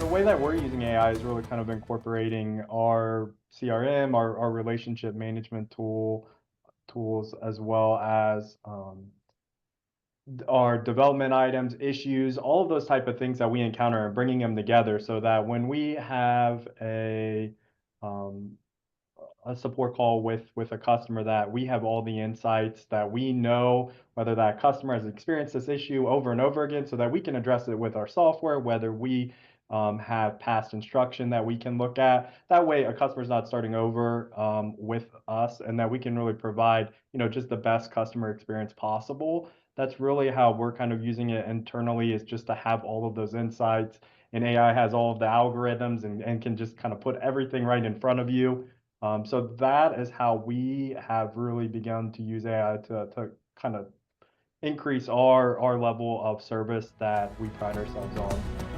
The way that we're using AI is really kind of incorporating our CRM, our relationship management tools, as well as our development items, issues, all of those type of things that we encounter, and bringing them together so that when we have um, a support call with a customer, that we have all the insights, that we know whether that customer has experienced this issue over and over again, so that we can address it with our software, whether we have past instruction that we can look at. That way a customer's not starting over with us, and that we can really provide, just the best customer experience possible. That's really how we're kind of using it internally, is just to have all of those insights. And AI has all of the algorithms, and can just kind of put everything right in front of you. So that is how we have really begun to use AI to kind of increase our level of service that we pride ourselves on.